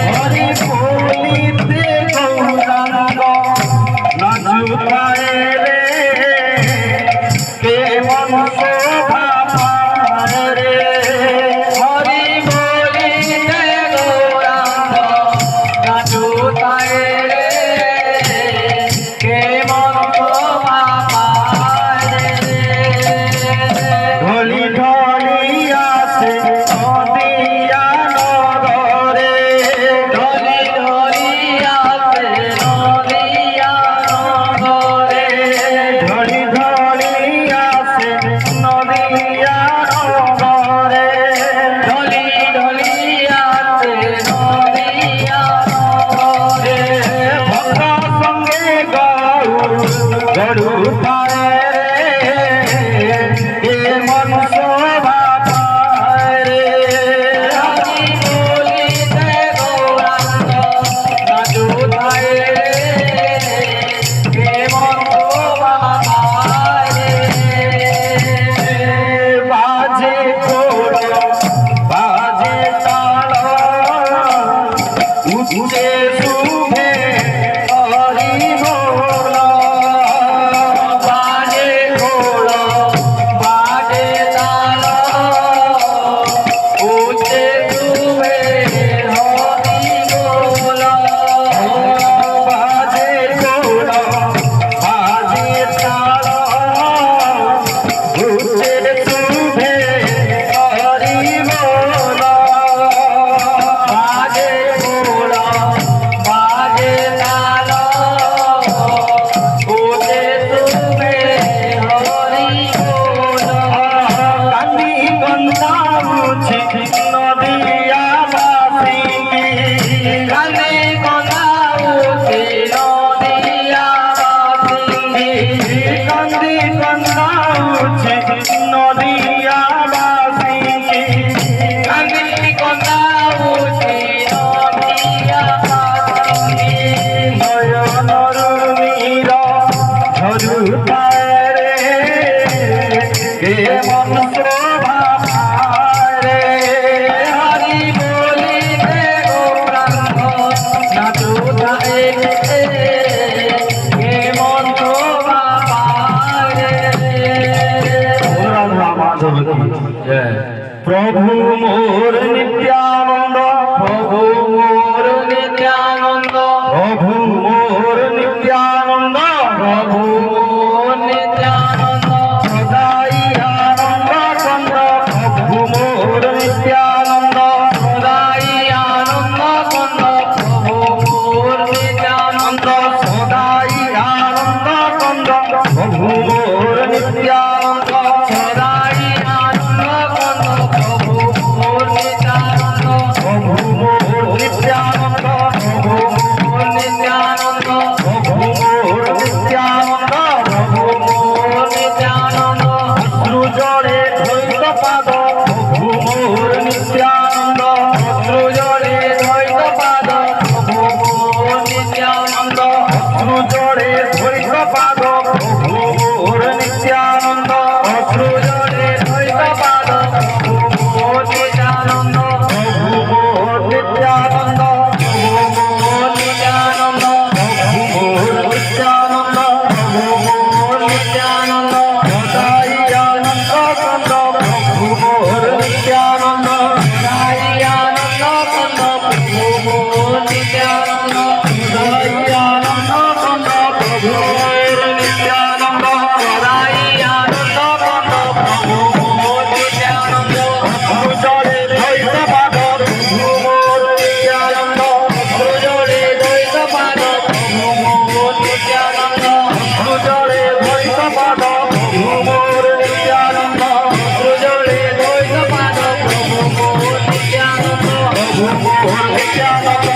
হরি বলিতে গৌরাঙ্গ নাচুতায় রে কেমন শোভা পায় রে হরি বলিতে গৌরাঙ্গ নাচুতায় রে কেমন শোভা পায় রে ঢলি ঢলি আসে নদিয়া নগরে ঢলি ঢলি আসে নদিয়া নগরে ঢলি ঢলি আসে নদিয়া নগরে ঢলি ঢলি আসে নদিয়া নগরে ভক্ত সঙ্গে গরু পায় রে কেমন শোভা পায় রে হরি বলিতে গৌরাঙ্গ নাচুতায় রে কেমন শোভা পায় রে বাজে খোল বাজে তাল উঠে শুভে হরি বল বাজে খোল বাজে তাল উঠে শুভে হরি বল বাজে খোল বাজে তাল উঠে শুভে হরি বল বাজে খোল বাজে তাল উঠে শুভে হরি বল কান্দি গন্ধা উঠে নদিয়া বাসি কানে কনা উঠে নদিয়া বাসি কান্দি গন্ধা উঠে নদিয়া বাসি কানে কনা উঠে নদিয়া বাসি নয়নর নীর ঝরু পায় রে কেমন শোভা পায় রে হরি বলিতে গৌরাঙ্গ নাচুতায় রে কেমন শোভা পায় রে প্রভু মোর নিত্যানন্দ প্রভু মোর নিত্যানন্দ প্রভু মোর নিত্যানন্দ প্রভু মোর নিত্যানন্দ সদাই আনন্দ কন্দ প্রভু মোর নিত্যানন্দ সদাই আনন্দ কন্দ প্রভু মোর নিত্যানন্দ সদাই আনন্দ কন্দ প্রভু মোর নিত্যানন্দ সদাই আনন্দ কন্দ প্রভু মোর নিত্যানন্দ প্রভু মোর নিত্যানন্দ প্রভু মোর নিত্যানন্দ প্রভু মোর নিত্যানন্দ প্রভু মোর নিত্যানন্দ অশ্রুজলে ধৈত পাদ প্রভু মোর নিত্যানন্দ অশ্রুজলে ধৈত পাদ প্রভু মোর নিত্যানন্দ অশ্রুজলে ধৈত পাদ প্রভু মোর নিত্যানন্দ অশ্রুজলে ধৈত পাদ প্রভু মোর নিত্যানন্দ প্রভু মোর নিত্যানন্দ প্রভু মোর নিত্যানন্দ প্রভু মোর নিত্যানন্দ প্রভু মোর নিত্যানন্দ সদাই আনন্দ কন্দ প্রভু মোর নিত্যানন্দ সদাই আনন্দ কন্দ প্রভু মোর নিত্যানন্দ সদাই আনন্দ কন্দ প্রভু মোর নিত্যানন্দ সদাই আনন্দ কন্দ প্রভু মোর নিত্যানন্দ অশ্রুজলে ধৈত পাদ প্রভু মোর নিত্যানন্দ অশ্রুজলে ধৈত পাদ প্রভু মোর নিত্যানন্দ অশ্রুজলে ধৈত পাদ প্রভু মোর নিত্যানন্দ অশ্রুজলে ধৈত পাদ প্রভু মোর নিত্যানন্দ প্রভু মোর নিত্যানন্দ